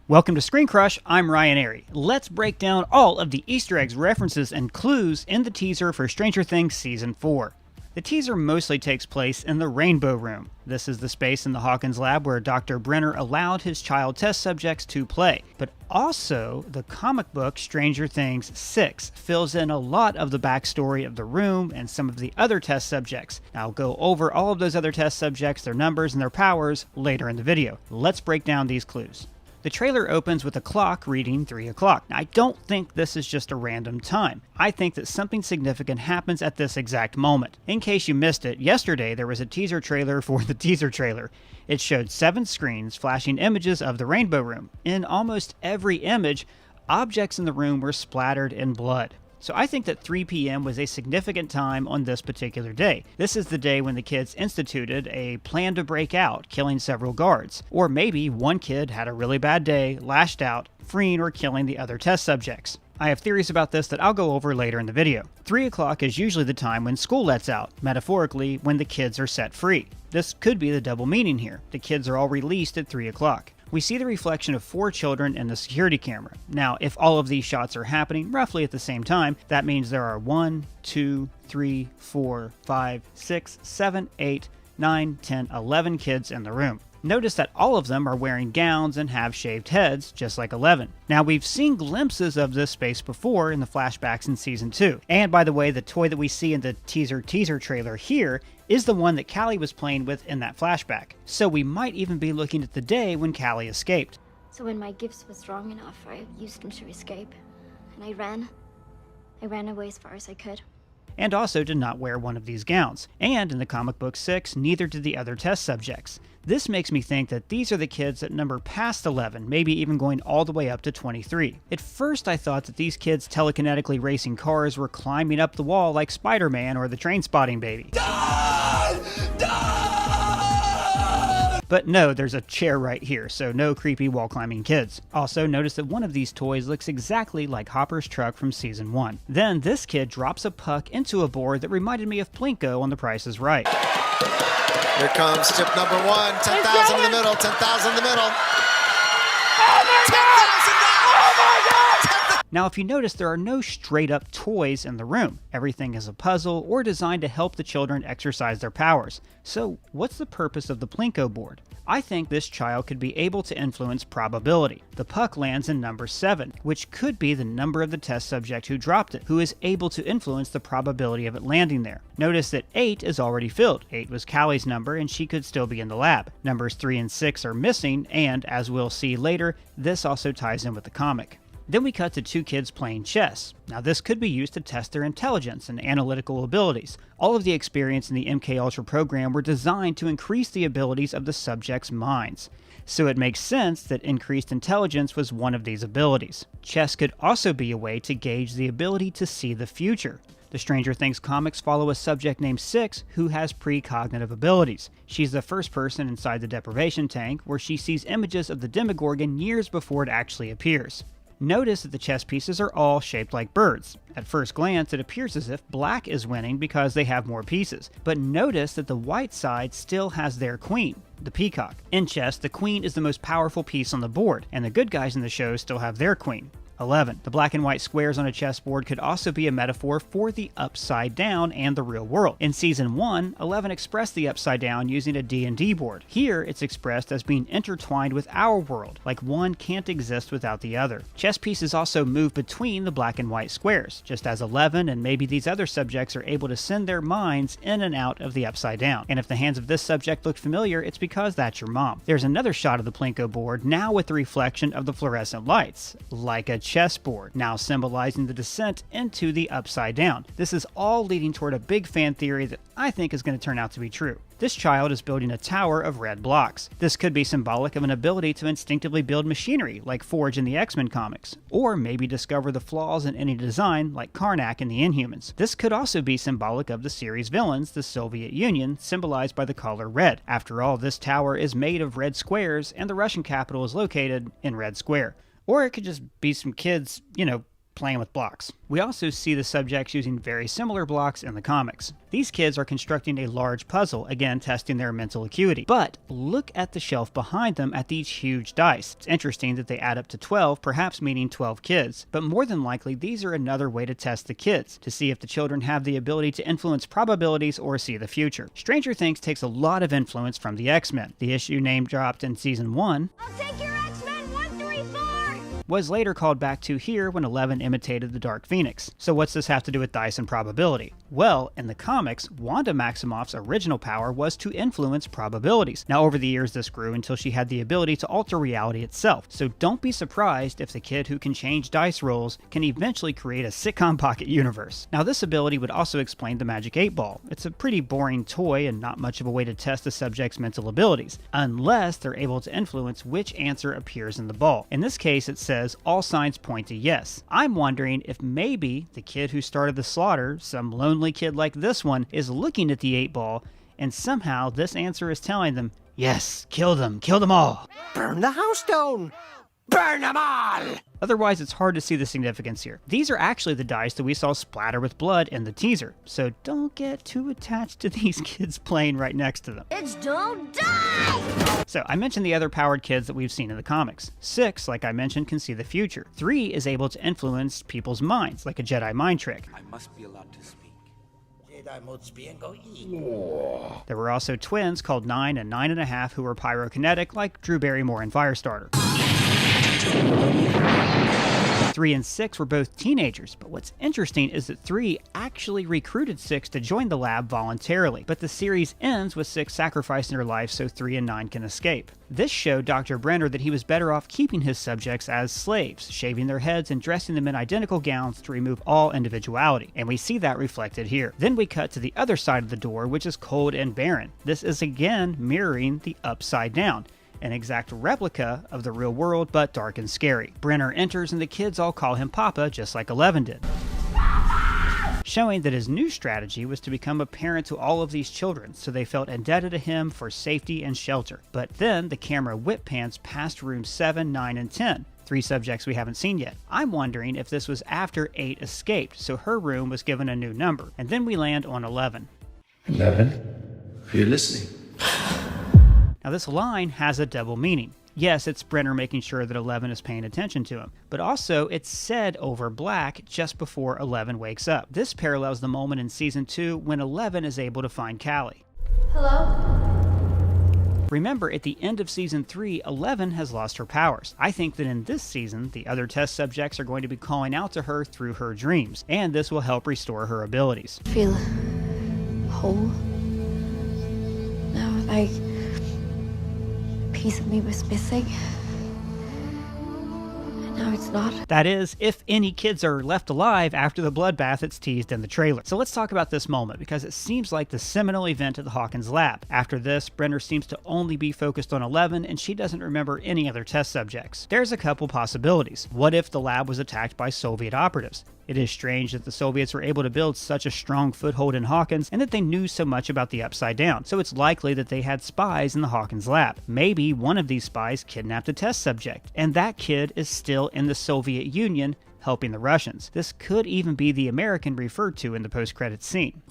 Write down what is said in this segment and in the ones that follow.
Welcome to Screen Crush, I'm Ryan Airy. Let's break down all of the Easter eggs, references, and clues in the teaser for Stranger Things Season 4. The teaser mostly takes place in the Rainbow Room. This is the space in the Hawkins lab where Dr. Brenner allowed his child test subjects to play. But also, the comic book Stranger Things 6 fills in a lot of the backstory of the room and some of the other test subjects. I'll go over all of those other test subjects, their numbers, and their powers later in the video. Let's break down these clues. The trailer opens with a clock reading 3 o'clock. Now, I don't think this is just a random time. I think that something significant happens at this exact moment. In case you missed it, yesterday there was a teaser trailer for the teaser trailer. It showed 7 screens flashing images of the Rainbow Room. In almost every image, objects in the room were splattered in blood. So I think that 3 p.m. was a significant time on this particular day. This is the day when the kids instituted a plan to break out, killing several guards. Or maybe one kid had a really bad day, lashed out, freeing or killing the other test subjects. I have theories about this that I'll go over later in the video. 3 o'clock is usually the time when school lets out, metaphorically, when the kids are set free. This could be the double meaning here. The kids are all released at 3 o'clock. We see the reflection of 4 children in the security camera. Now, if all of these shots are happening roughly at the same time, that means there are 1, 2, 3, 4, 5, 6, 7, 8, 9, 10, 11 kids in the room. Notice that all of them are wearing gowns and have shaved heads, just like 11. Now, we've seen glimpses of this space before in the flashbacks in Season 2. And by the way, the toy that we see in the teaser trailer here is the one that Callie was playing with in that flashback. So we might even be looking at the day when Callie escaped. So when my gifts was strong enough, I used them to escape. And I ran away as far as I could. And also did not wear one of these gowns. And in the comic book 6, neither did the other test subjects. This makes me think that these are the kids that number past 11, maybe even going all the way up to 23. At first I thought that these kids telekinetically racing cars were climbing up the wall like Spider-Man or the Trainspotting baby. But no, there's a chair right here, so no creepy wall climbing kids. Also, notice that one of these toys looks exactly like Hopper's truck from Season 1. Then this kid drops a puck into a board that reminded me of Plinko on The Price is Right. Here comes tip number 1, 10,000 in the middle, 10,000 in the middle. Now, if you notice, there are no straight-up toys in the room. Everything is a puzzle or designed to help the children exercise their powers. So, what's the purpose of the Plinko board? I think this child could be able to influence probability. The puck lands in number 7, which could be the number of the test subject who dropped it, who is able to influence the probability of it landing there. Notice that 8 is already filled. 8 was Callie's number, and she could still be in the lab. Numbers 3 and 6 are missing, and as we'll see later, this also ties in with the comic. Then we cut to 2 kids playing chess. Now this could be used to test their intelligence and analytical abilities. All of the experience in the MK Ultra program were designed to increase the abilities of the subjects' minds. So it makes sense that increased intelligence was one of these abilities. Chess could also be a way to gauge the ability to see the future. The Stranger Things comics follow a subject named Six who has precognitive abilities. She's the first person inside the deprivation tank where she sees images of the Demogorgon years before it actually appears. Notice that the chess pieces are all shaped like birds. At first glance, it appears as if black is winning because they have more pieces. But notice that the white side still has their queen, the peacock. In chess, the queen is the most powerful piece on the board, and the good guys in the show still have their queen. 11. The black and white squares on a chessboard could also be a metaphor for the upside down and the real world. In Season 1, 11 expressed the upside down using a D&D board. Here, it's expressed as being intertwined with our world, like one can't exist without the other. Chess pieces also move between the black and white squares, just as 11 and maybe these other subjects are able to send their minds in and out of the upside down. And if the hands of this subject look familiar, it's because that's your mom. There's another shot of the Plinko board, now with the reflection of the fluorescent lights, like a chessboard, now symbolizing the descent into the upside down. This is all leading toward a big fan theory that I think is going to turn out to be true. This child is building a tower of red blocks. This could be symbolic of an ability to instinctively build machinery, like Forge in the X-Men comics, or maybe discover the flaws in any design, like Karnak in the Inhumans. This could also be symbolic of the series' villains, the Soviet Union, symbolized by the color red. After all, this tower is made of red squares, and the Russian capital is located in Red Square. Or it could just be some kids, playing with blocks. We also see the subjects using very similar blocks in the comics. These kids are constructing a large puzzle, again testing their mental acuity. But look at the shelf behind them at these huge dice. It's interesting that they add up to 12, perhaps meaning 12 kids. But more than likely, these are another way to test the kids, to see if the children have the ability to influence probabilities or see the future. Stranger Things takes a lot of influence from the X-Men. The issue name dropped in season 1. I'll take your X-Men 134! Was later called back to here when 11 imitated the Dark Phoenix. So what's this have to do with dice and probability? Well, in the comics, Wanda Maximoff's original power was to influence probabilities. Now over the years this grew until she had the ability to alter reality itself. So don't be surprised if the kid who can change dice rolls can eventually create a sitcom pocket universe. Now this ability would also explain the Magic 8 Ball. It's a pretty boring toy and not much of a way to test the subject's mental abilities, unless they're able to influence which answer appears in the ball. In this case it says all signs point to yes. I'm wondering if maybe the kid who started the slaughter, some lonely kid like this one, is looking at the 8 ball and somehow this answer is telling them, yes, kill them all. Burn the house down! Burn them all! Otherwise, it's hard to see the significance here. These are actually the dice that we saw splatter with blood in the teaser, so don't get too attached to these kids playing right next to them. It's don't die! So, I mentioned the other powered kids that we've seen in the comics. 6, like I mentioned, can see the future. 3 is able to influence people's minds, like a Jedi mind trick. I must be allowed to speak. There were also twins called 9 and 9.5 who were pyrokinetic, like Drew Barrymore in Firestarter. 3 and 6 were both teenagers, but what's interesting is that 3 actually recruited 6 to join the lab voluntarily, but the series ends with 6 sacrificing her life so 3 and 9 can escape. This showed Dr. Brenner that he was better off keeping his subjects as slaves, shaving their heads and dressing them in identical gowns to remove all individuality, and we see that reflected here. Then we cut to the other side of the door, which is cold and barren. This is again mirroring the Upside Down, an exact replica of the real world, but dark and scary. Brenner enters and the kids all call him Papa, just like 11 did. Showing that his new strategy was to become a parent to all of these children, so they felt indebted to him for safety and shelter. But then the camera whip pans past rooms 7, 9, and 10. 3 subjects we haven't seen yet. I'm wondering if this was after 8 escaped, so her room was given a new number. And then we land on 11. 11? Are you listening? Now this line has a double meaning. Yes, it's Brenner making sure that 11 is paying attention to him, but also it's said over black just before 11 wakes up. This parallels the moment in season 2 when 11 is able to find Callie. Hello? Remember, at the end of season 3, 11 has lost her powers. I think that in this season, the other test subjects are going to be calling out to her through her dreams, and this will help restore her abilities. I feel whole. Now, like, a piece of me was missing. And now it's not. That is, if any kids are left alive after the bloodbath that's teased in the trailer. So let's talk about this moment, because it seems like the seminal event at the Hawkins lab. After this, Brenner seems to only be focused on 11, and she doesn't remember any other test subjects. There's a couple possibilities. What if the lab was attacked by Soviet operatives? It is strange that the Soviets were able to build such a strong foothold in Hawkins and that they knew so much about the Upside Down, so it's likely that they had spies in the Hawkins lab. Maybe one of these spies kidnapped a test subject, and that kid is still in the Soviet Union helping the Russians. This could even be the American referred to in the post-credits scene.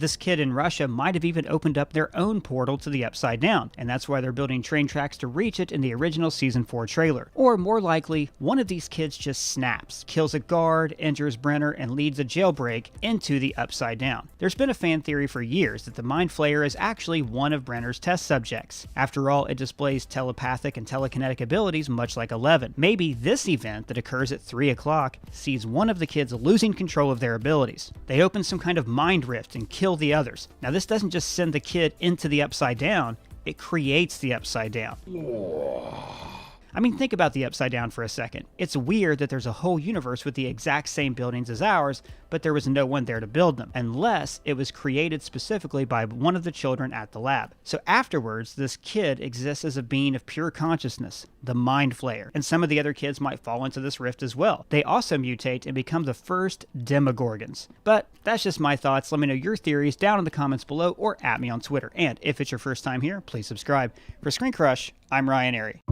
This kid in Russia might have even opened up their own portal to the Upside Down, and that's why they're building train tracks to reach it in the original Season 4 trailer. Or more likely, one of these kids just snaps, kills a guard, injures Brenner, and leads a jailbreak into the Upside Down. There's been a fan theory for years that the Mind Flayer is actually one of Brenner's test subjects. After all, it displays telepathic and telekinetic abilities much like 11. Maybe this event that occurs at 3 o'clock sees one of the kids losing control of their abilities. They open some kind of mind rift and kill the others. Now this doesn't just send the kid into the Upside Down, it creates the Upside Down. I mean, think about the Upside Down for a second. It's weird that there's a whole universe with the exact same buildings as ours, but there was no one there to build them, unless it was created specifically by one of the children at the lab. So afterwards, this kid exists as a being of pure consciousness, the Mind Flayer, and some of the other kids might fall into this rift as well. They also mutate and become the first Demogorgons. But that's just my thoughts. Let me know your theories down in the comments below or at me on Twitter. And if it's your first time here, please subscribe. For Screen Crush, I'm Ryan Airy.